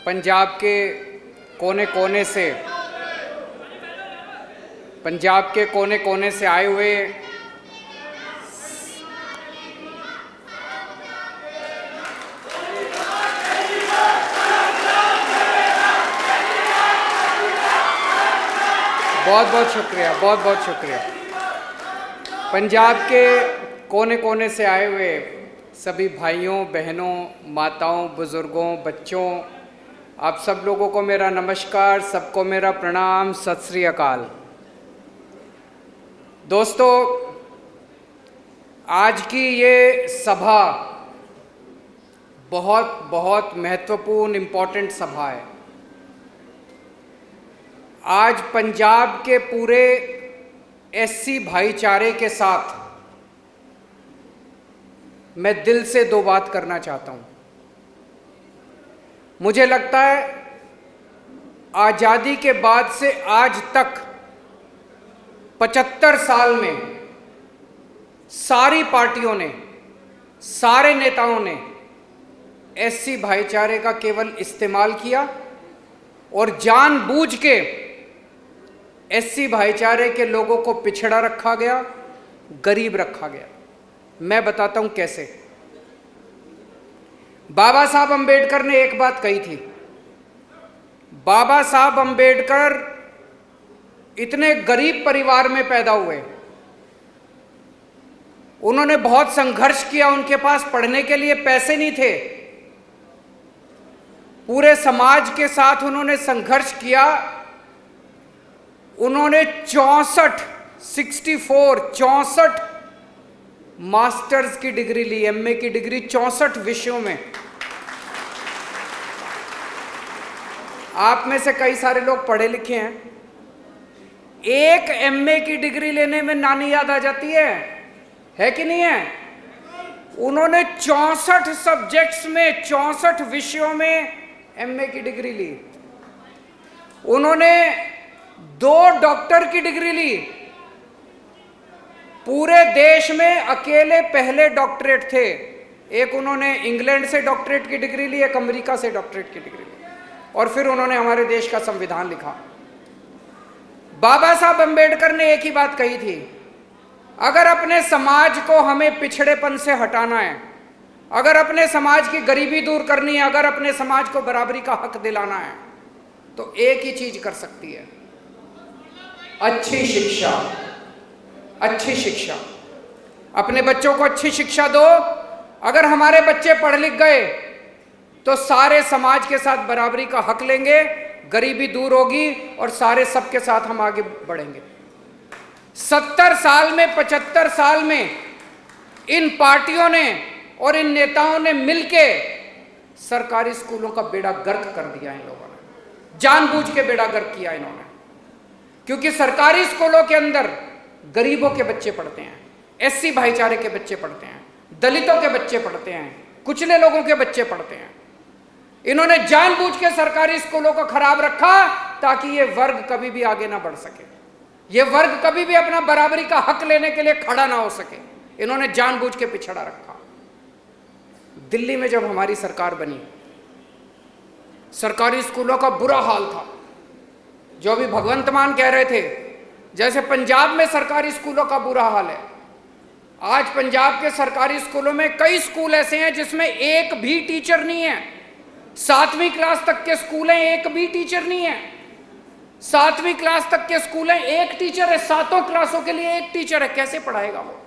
पंजाब के कोने कोने से आए हुए बहुत बहुत शुक्रिया। पंजाब के कोने कोने से आए हुए सभी भाइयों, बहनों, माताओं, बुजुर्गों, बच्चों, आप सब लोगों को मेरा नमस्कार, सबको मेरा प्रणाम, सत श्री अकाल। दोस्तों, आज की ये सभा बहुत बहुत महत्वपूर्ण, इम्पोर्टेंट सभा है। आज पंजाब के पूरे एससी भाईचारे के साथ मैं दिल से दो बात करना चाहता हूं। मुझे लगता है आज़ादी के बाद से आज तक 75 साल में सारी पार्टियों ने, सारे नेताओं ने एससी भाईचारे का केवल इस्तेमाल किया और जानबूझ के एससी भाईचारे के लोगों को पिछड़ा रखा गया, गरीब रखा गया। मैं बताता हूं कैसे। बाबा साहब अंबेडकर ने एक बात कही थी। बाबा साहब अंबेडकर इतने गरीब परिवार में पैदा हुए, उन्होंने बहुत संघर्ष किया, उनके पास पढ़ने के लिए पैसे नहीं थे। पूरे समाज के साथ उन्होंने संघर्ष किया। उन्होंने 64 मास्टर्स की डिग्री ली, एमए की डिग्री 64 विषयों में। आप में से कई सारे लोग पढ़े लिखे हैं। एक एमए की डिग्री लेने में नानी याद आ जाती है कि नहीं है? उन्होंने 64 सब्जेक्ट्स में, 64 विषयों में एमए की डिग्री ली। उन्होंने 2 डॉक्टर की डिग्री ली। पूरे देश में अकेले पहले डॉक्टरेट थे। एक उन्होंने इंग्लैंड से डॉक्टरेट की डिग्री ली, एक अमेरिका से डॉक्टरेट की डिग्री ली, और फिर उन्होंने हमारे देश का संविधान लिखा। बाबा साहब अंबेडकर ने एक ही बात कही थी, अगर अपने समाज को हमें पिछड़ेपन से हटाना है, अगर अपने समाज की गरीबी दूर करनी है, अगर अपने समाज को बराबरी का हक दिलाना है, तो एक ही चीज कर सकती है, अच्छी शिक्षा। अच्छी शिक्षा। अपने बच्चों को अच्छी शिक्षा दो। अगर हमारे बच्चे पढ़ लिख गए तो सारे समाज के साथ बराबरी का हक लेंगे, गरीबी दूर होगी और सारे सबके साथ हम आगे बढ़ेंगे। 70 साल में, 75 साल में इन पार्टियों ने और इन नेताओं ने मिलके सरकारी स्कूलों का बेड़ा गर्क कर दिया। इन लोगों ने जानबूझ के बेड़ा गर्क किया इन्होंने, क्योंकि सरकारी स्कूलों के अंदर गरीबों के बच्चे पढ़ते हैं, एससी भाईचारे के बच्चे पढ़ते हैं, दलितों के बच्चे पढ़ते हैं, कुचले लोगों के बच्चे पढ़ते हैं। इन्होंने जानबूझ के सरकारी स्कूलों को खराब रखा ताकि ये वर्ग कभी भी आगे ना बढ़ सके, ये वर्ग कभी भी अपना बराबरी का हक लेने के लिए खड़ा ना हो सके। इन्होंने जानबूझ के पिछड़ा रखा। दिल्ली में जब हमारी सरकार बनी, सरकारी स्कूलों का बुरा हाल था। जो अभी भगवंत मान कह रहे थे, जैसे पंजाब में सरकारी स्कूलों का बुरा हाल है, आज पंजाब के सरकारी स्कूलों में कई स्कूल ऐसे हैं जिसमें एक भी टीचर नहीं है। 7वीं क्लास तक के स्कूल हैं, एक भी टीचर नहीं है। 7वीं क्लास तक के स्कूल हैं, एक टीचर है। 7 क्लासों के लिए एक टीचर है, कैसे पढ़ाएगा वो?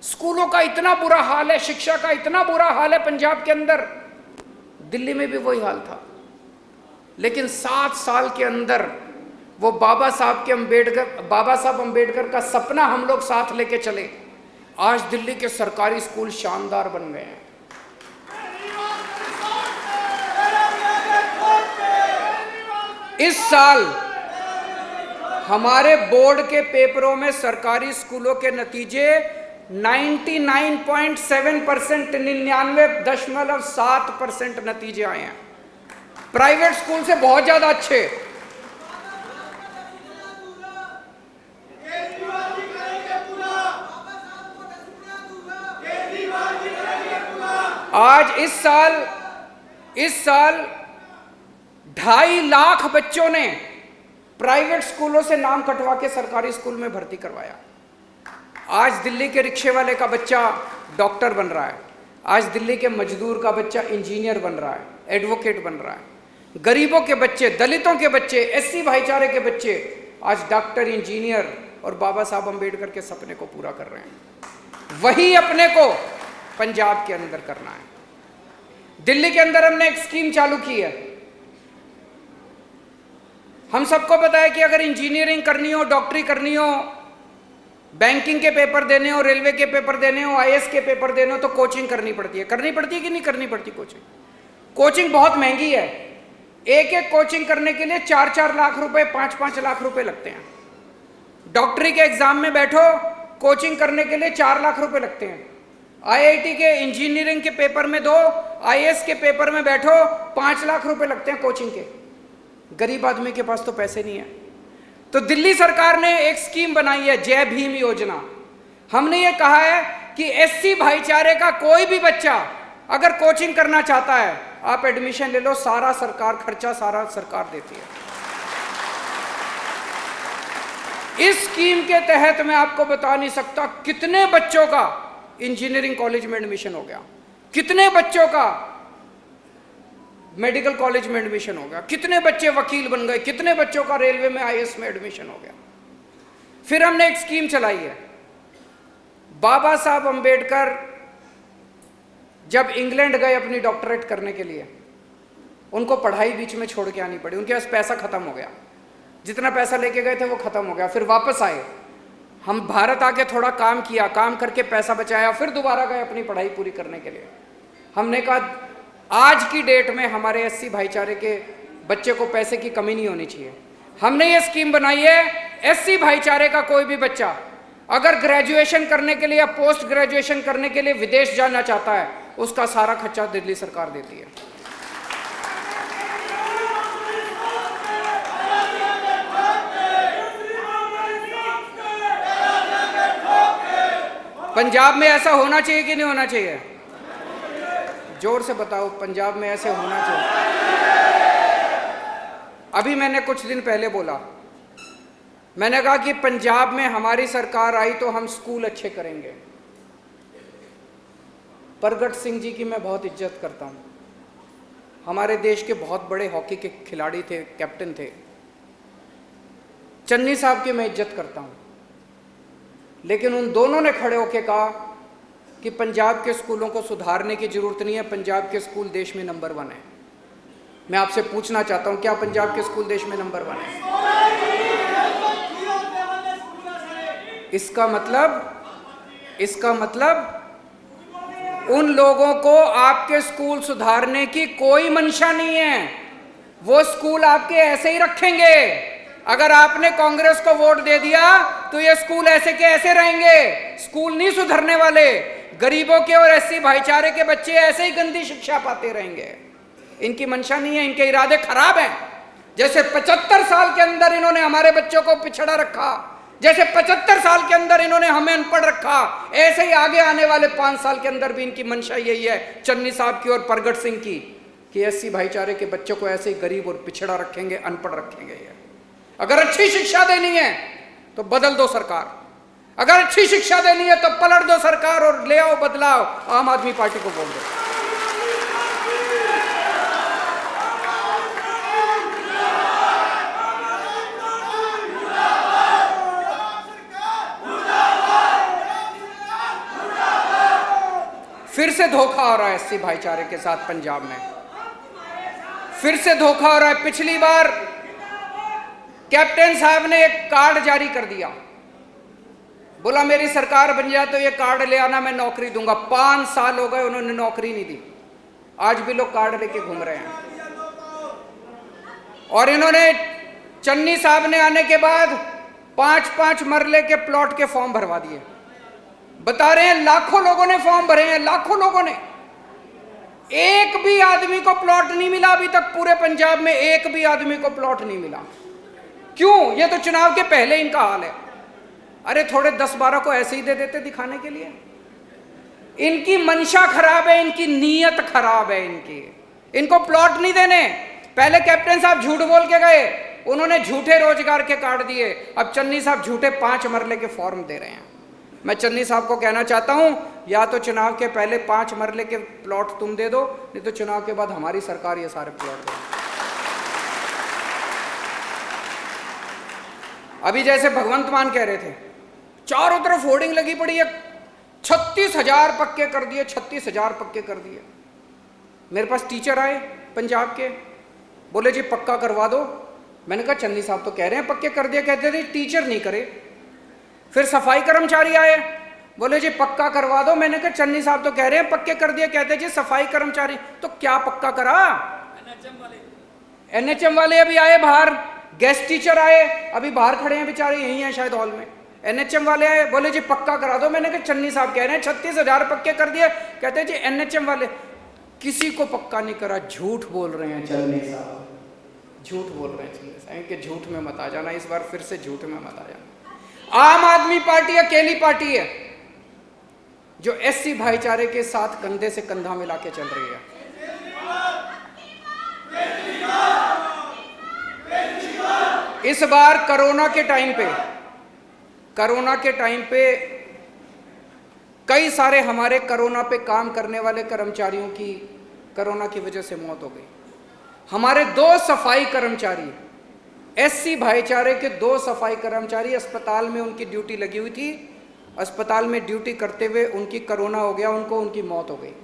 स्कूलों का इतना बुरा हाल है, शिक्षा का इतना बुरा हाल है पंजाब के अंदर। दिल्ली में भी वही हाल था, लेकिन 7 साल के अंदर वो बाबा साहब अंबेडकर का सपना हम लोग साथ लेके चले। आज दिल्ली के सरकारी स्कूल शानदार बन गए हैं। इस साल हमारे बोर्ड के पेपरों में सरकारी स्कूलों के नतीजे 99.7%, 99.7% नतीजे आए हैं। प्राइवेट स्कूल से बहुत ज्यादा अच्छे। आज इस साल 2.5 लाख बच्चों ने प्राइवेट स्कूलों से नाम कटवा के सरकारी स्कूल में भर्ती करवाया। आज दिल्ली के रिक्शे वाले का बच्चा डॉक्टर बन रहा है, आज दिल्ली के मजदूर का बच्चा इंजीनियर बन रहा है, एडवोकेट बन रहा है। गरीबों के बच्चे, दलितों के बच्चे, एससी भाईचारे के बच्चे आज डॉक्टर, इंजीनियर और बाबा साहब अंबेडकर के सपने को पूरा कर रहे हैं। वही अपने को पंजाब के अंदर करना है। दिल्ली के अंदर हमने एक स्कीम चालू की है। हम सबको पता है कि अगर इंजीनियरिंग करनी हो, डॉक्टरी करनी हो, बैंकिंग के पेपर देने हो, रेलवे के पेपर देने हो, आईएएस के पेपर देने हो, तो कोचिंग करनी पड़ती है। करनी पड़ती है कि नहीं करनी पड़ती कोचिंग? कोचिंग बहुत महंगी है। एक एक कोचिंग करने के लिए 4-4 लाख रुपए, 5-5 लाख रुपए लगते हैं। डॉक्टरी के एग्जाम में बैठो, कोचिंग करने के लिए 4 लाख रुपए लगते हैं। आईआईटी के इंजीनियरिंग के पेपर में दो, आईएएस के पेपर में बैठो, 5 लाख रुपए लगते हैं कोचिंग के। गरीब आदमी के पास तो पैसे नहीं है। तो दिल्ली सरकार ने एक स्कीम बनाई है, जय भीम योजना। हमने ये कहा है कि एससी भाईचारे का कोई भी बच्चा अगर कोचिंग करना चाहता है, आप एडमिशन ले लो, सारा सरकार खर्चा सारा सरकार देती है। इस स्कीम के तहत मैं आपको बता नहीं सकता कितने बच्चों का इंजीनियरिंग कॉलेज में एडमिशन हो गया, कितने बच्चों का मेडिकल कॉलेज में एडमिशन हो गया, कितने बच्चे वकील बन गए, कितने बच्चों का रेलवे में आईएएस में एडमिशन हो गया। फिर हमने एक स्कीम चलाई है। बाबा साहब अंबेडकर जब इंग्लैंड गए अपनी डॉक्टरेट करने के लिए, उनको पढ़ाई बीच में छोड़ के आनी पड़ी। उनके पास पैसा खत्म हो गया, जितना पैसा लेके गए थे वो खत्म हो गया। फिर वापस आए, हम भारत आके थोड़ा काम किया, काम करके पैसा बचाया, फिर दोबारा गए अपनी पढ़ाई पूरी करने के लिए। हमने कहा आज की डेट में हमारे एससी भाईचारे के बच्चे को पैसे की कमी नहीं होनी चाहिए। हमने ये स्कीम बनाई है, एससी भाईचारे का कोई भी बच्चा अगर ग्रेजुएशन करने के लिए या पोस्ट ग्रेजुएशन करने के लिए विदेश जाना चाहता है, उसका सारा खर्चा दिल्ली सरकार देती है। पंजाब में ऐसा होना चाहिए कि नहीं होना चाहिए? जोर से बताओ, पंजाब में ऐसे होना चाहिए। अभी मैंने कुछ दिन पहले बोला, मैंने कहा कि पंजाब में हमारी सरकार आई तो हम स्कूल अच्छे करेंगे। परगट सिंह जी की मैं बहुत इज्जत करता हूं, हमारे देश के बहुत बड़े हॉकी के खिलाड़ी थे, कैप्टन थे। चन्नी साहब की मैं इज्जत करता हूं, लेकिन उन दोनों ने खड़े होकर कहा कि पंजाब के स्कूलों को सुधारने की जरूरत नहीं है, पंजाब के स्कूल देश में नंबर 1 है। मैं आपसे पूछना चाहता हूं, क्या पंजाब के स्कूल देश में नंबर 1 है? इसका मतलब उन लोगों को आपके स्कूल सुधारने की कोई मंशा नहीं है। वो स्कूल आपके ऐसे ही रखेंगे। अगर आपने कांग्रेस को वोट दे दिया तो ये स्कूल ऐसे के ऐसे रहेंगे, स्कूल नहीं सुधरने वाले। गरीबों के और एससी भाईचारे के बच्चे ऐसे ही गंदी शिक्षा पाते रहेंगे। इनकी मंशा नहीं है, इनके इरादे खराब हैं। जैसे 75 साल के अंदर इन्होंने हमारे बच्चों को पिछड़ा रखा, जैसे 75 साल के अंदर इन्होंने हमें अनपढ़ रखा, ऐसे ही आगे आने वाले 5 साल के अंदर भी इनकी मंशा यही है, चन्नी साहब की और परगट सिंह की, कि एससी भाईचारे के बच्चों को ऐसे ही गरीब और पिछड़ा रखेंगे, अनपढ़ रखेंगे। ये अगर अच्छी शिक्षा देनी है तो बदल दो सरकार, अगर अच्छी शिक्षा देनी है तो पलट दो सरकार और ले आओ बदलाव। आम आदमी पार्टी को बोल दो। फिर से धोखा हो रहा है एससी भाईचारे के साथ पंजाब में, फिर से धोखा हो रहा है। पिछली बार कैप्टन साहब ने एक कार्ड जारी कर दिया, बोला मेरी सरकार बन जाए तो ये कार्ड ले आना, मैं नौकरी दूंगा। 5 साल हो गए, उन्होंने नौकरी नहीं दी। आज भी लोग कार्ड लेके घूम रहे हैं। और इन्होंने, चन्नी साहब ने आने के बाद 5-5 मरले के प्लॉट के फॉर्म भरवा दिए। बता रहे हैं लाखों लोगों ने फॉर्म भरे हैं, लाखों लोगों ने। एक भी आदमी को प्लॉट नहीं मिला अभी तक, पूरे पंजाब में एक भी आदमी को प्लॉट नहीं मिला। क्यों? ये तो चुनाव के पहले इनका हाल है। अरे थोड़े 10-12 को ऐसे ही दे देते दिखाने के लिए। इनकी मंशा खराब है, इनकी नीयत खराब है। इनको प्लॉट नहीं देने, पहले कैप्टन साहब झूठ बोल के गए, उन्होंने झूठे रोजगार के कार्ड दिए, अब चन्नी साहब झूठे 5 मरले के फॉर्म दे रहे हैं। मैं चन्नी साहब को कहना चाहता हूं, या तो चुनाव के पहले 5 मरले के प्लॉट तुम दे दो, नहीं तो चुनाव के बाद हमारी सरकार ये सारे प्लॉट दे। अभी जैसे भगवंत मान कह रहे थे, चारों तरफ होर्डिंग लगी पड़ी है, 36,000 पक्के कर दिए, 36,000 पक्के कर दिए। मेरे पास टीचर आए पंजाब के, बोले जी पक्का करवा दो। मैंने कहा चन्नी साहब तो कह रहे हैं पक्के कर दिए, कहते थे टीचर नहीं करे। फिर सफाई कर्मचारी आए, बोले जी पक्का करवा दो। मैंने कहा चन्नी साहब तो कह रहे हैं पक्के कर दिए, कहते जी सफाई कर्मचारी। तो क्या पक्का करा? एनएचएम वाले अभी आए बाहर, गेस्ट टीचर आए अभी बाहर खड़े हैं बेचारे, यही हैं शायद हॉल में। एनएचएम वाले आए, बोले जी पक्का करा दो। मैंने कहा चन्नी साहब कह रहे हैं 36,000 पक्के कर दिए, कहते जी एनएचएम वाले। किसी को पक्का नहीं करा, झूठ बोल रहे हैं चन्नी साहब, झूठ बोल रहे हैं चन्नी साहब कि झूठ में मत आ जाना, इस बार फिर से झूठ में मत आ जाना। आम आदमी पार्टी अकेली पार्टी है जो एससी भाईचारे के साथ कंधे से कंधा मिला के चल रही है। इस बार कोरोना के टाइम पे कई सारे हमारे कोरोना पे काम करने वाले कर्मचारियों की कोरोना की वजह से मौत हो गई। हमारे 2 सफाई कर्मचारी, एससी भाईचारे के 2 सफाई कर्मचारी अस्पताल में उनकी ड्यूटी लगी हुई थी, अस्पताल में ड्यूटी करते हुए उनकी कोरोना हो गया, उनकी मौत हो गई।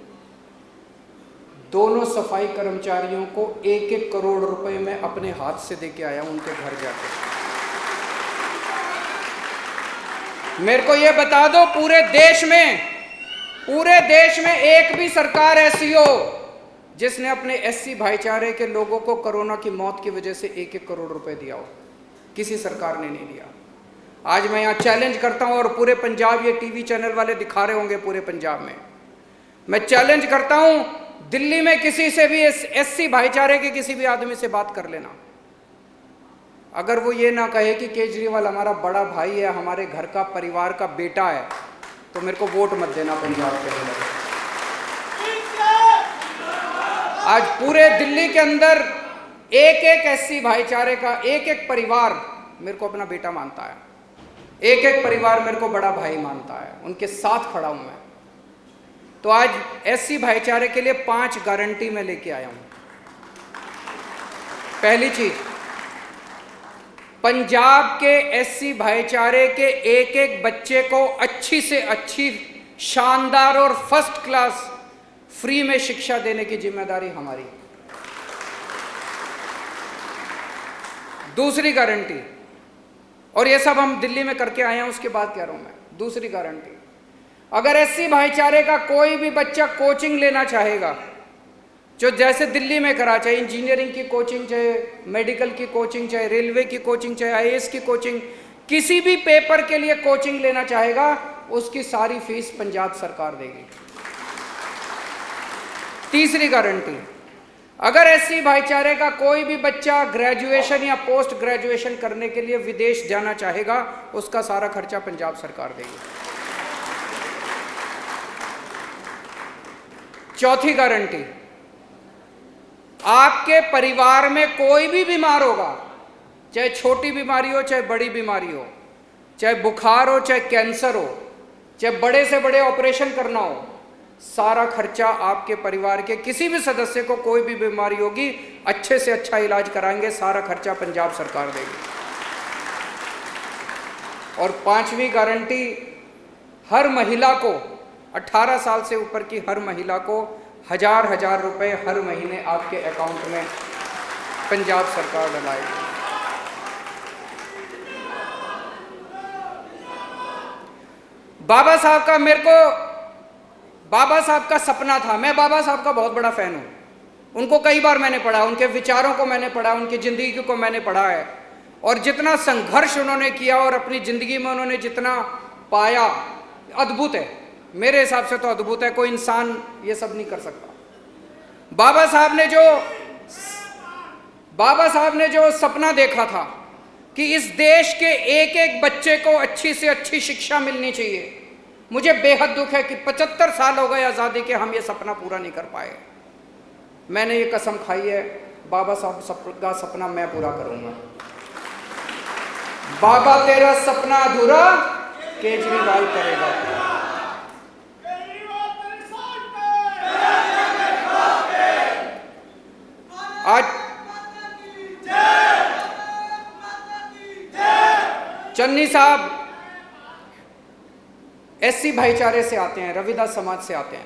दोनों सफाई कर्मचारियों को 1-1 करोड़ रुपए में अपने हाथ से देके आया उनके घर जाके। मेरे को ये बता दो, पूरे देश में एक भी सरकार ऐसी हो जिसने अपने एससी भाईचारे के लोगों को कोरोना की मौत की वजह से 1-1 करोड़ रुपए दिया हो? किसी सरकार ने नहीं दिया। आज मैं यहाँ चैलेंज करता हूँ, और पूरे पंजाब ये टीवी चैनल वाले दिखा रहे होंगे, पूरे पंजाब में मैं चैलेंज करता हूँ, दिल्ली में किसी से भी एससी भाईचारे के किसी भी आदमी से बात कर लेना, अगर वो ये ना कहे कि केजरीवाल हमारा बड़ा भाई है, हमारे घर का परिवार का बेटा है, तो मेरे को वोट मत देना पंजाब के अंदर। आज पूरे दिल्ली के अंदर एक एससी भाईचारे का एक परिवार मेरे को अपना बेटा मानता है, एक परिवार मेरे को बड़ा भाई मानता है, उनके साथ खड़ा हूं मैं। तो आज एससी भाईचारे के लिए 5 गारंटी मैं लेके आया हूं। पहली चीज, पंजाब के एससी भाईचारे के एक बच्चे को अच्छी से अच्छी, शानदार और फर्स्ट क्लास फ्री में शिक्षा देने की जिम्मेदारी हमारी। दूसरी गारंटी, और ये सब हम दिल्ली में करके आए हैं, उसके बाद कह रहा हूं मैं, दूसरी गारंटी, अगर एससी भाईचारे का कोई भी बच्चा कोचिंग लेना चाहेगा, जो जैसे दिल्ली में करा, चाहे इंजीनियरिंग की कोचिंग, चाहे मेडिकल की कोचिंग, चाहे रेलवे की कोचिंग, चाहे आईएएस की कोचिंग, किसी भी पेपर के लिए कोचिंग लेना चाहेगा, उसकी सारी फीस पंजाब सरकार देगी। तीसरी गारंटी, अगर एससी भाईचारे का कोई भी बच्चा ग्रेजुएशन या पोस्ट ग्रेजुएशन करने के लिए विदेश जाना चाहेगा, उसका सारा खर्चा पंजाब सरकार देगी। चौथी गारंटी, आपके परिवार में कोई भी बीमार होगा, चाहे छोटी बीमारी हो चाहे बड़ी बीमारी हो, चाहे बुखार हो चाहे कैंसर हो, चाहे बड़े से बड़े ऑपरेशन करना हो, सारा खर्चा आपके परिवार के किसी भी सदस्य को कोई भी बीमारी होगी, अच्छे से अच्छा इलाज कराएंगे, सारा खर्चा पंजाब सरकार देगी। और 5वीं गारंटी, हर महिला को, 18 साल से ऊपर की हर महिला को 1000 रुपए हर महीने आपके अकाउंट में पंजाब सरकार डलाएगी। बाबा साहब का सपना था, मैं बाबा साहब का बहुत बड़ा फैन हूं, उनको कई बार मैंने पढ़ा, उनके विचारों को मैंने पढ़ा, उनकी जिंदगी को मैंने पढ़ा है, और जितना संघर्ष उन्होंने किया और अपनी जिंदगी में उन्होंने जितना पाया, अद्भुत है, मेरे हिसाब से तो अद्भुत है, कोई इंसान ये सब नहीं कर सकता। बाबा साहब ने जो सपना देखा था कि इस देश के एक बच्चे को अच्छी से अच्छी शिक्षा मिलनी चाहिए, मुझे बेहद दुख है कि 75 साल हो गए आज़ादी के, हम ये सपना पूरा नहीं कर पाए। मैंने ये कसम खाई है बाबा साहब का सपना मैं पूरा करूंगा। बाबा तेरा सपना अधूरा केजरीवाल करेगा। आज चन्नी साहब एससी भाईचारे से आते हैं, रविदास समाज से आते हैं,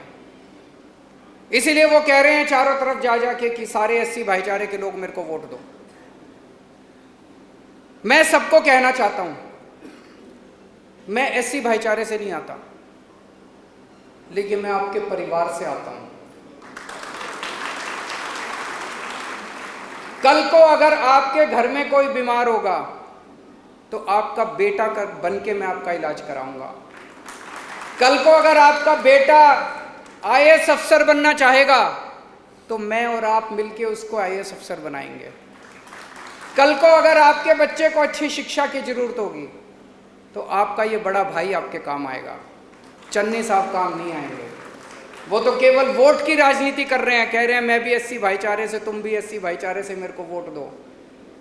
इसीलिए वो कह रहे हैं चारों तरफ जा जाके कि सारे एससी भाईचारे के लोग मेरे को वोट दो। मैं सबको कहना चाहता हूं, मैं एससी भाईचारे से नहीं आता, लेकिन मैं आपके परिवार से आता हूं। कल को अगर आपके घर में कोई बीमार होगा तो आपका बेटा बन के मैं आपका इलाज कराऊंगा। कल को अगर आपका बेटा आईएएस अफसर बनना चाहेगा तो मैं और आप मिलके उसको आईएएस अफसर बनाएंगे। कल को अगर आपके बच्चे को अच्छी शिक्षा की जरूरत होगी तो आपका ये बड़ा भाई आपके काम आएगा, चन्नी साहब काम नहीं आएंगे। वो तो केवल वोट की राजनीति कर रहे हैं, कह रहे हैं मैं भी एससी भाईचारे से, तुम भी एससी भाईचारे से, मेरे को वोट दो।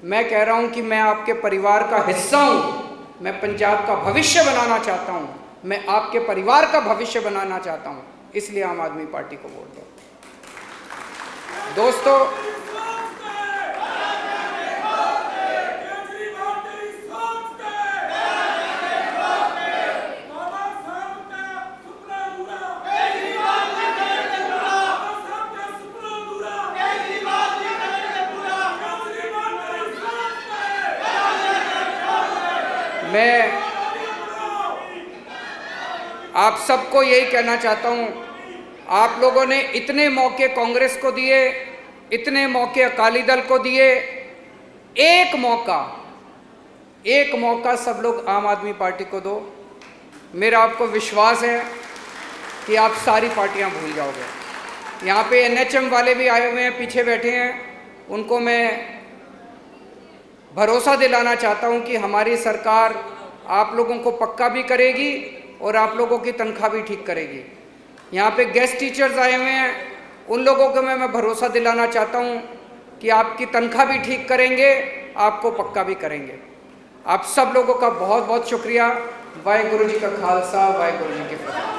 मैं कह रहा हूं कि मैं आपके परिवार का हिस्सा हूं, मैं पंजाब का भविष्य बनाना चाहता हूं, मैं आपके परिवार का भविष्य बनाना चाहता हूं, इसलिए आम आदमी पार्टी को वोट दो। दोस्तों, मैं आप सबको यही कहना चाहता हूं, आप लोगों ने इतने मौके कांग्रेस को दिए, इतने मौके अकाली दल को दिए, एक मौका सब लोग आम आदमी पार्टी को दो। मेरा आपको विश्वास है कि आप सारी पार्टियां भूल जाओगे। यहाँ पे एनएचएम वाले भी आए हुए हैं, पीछे बैठे हैं, उनको मैं भरोसा दिलाना चाहता हूं कि हमारी सरकार आप लोगों को पक्का भी करेगी और आप लोगों की तनख्वाह भी ठीक करेगी। यहाँ पे गेस्ट टीचर्स आए हुए हैं, उन लोगों को मैं भरोसा दिलाना चाहता हूँ कि आपकी तनख्वाह भी ठीक करेंगे, आपको पक्का भी करेंगे। आप सब लोगों का बहुत बहुत शुक्रिया। वाहेगुरु जी का खालसा, वाहेगुरु जी की फतेह।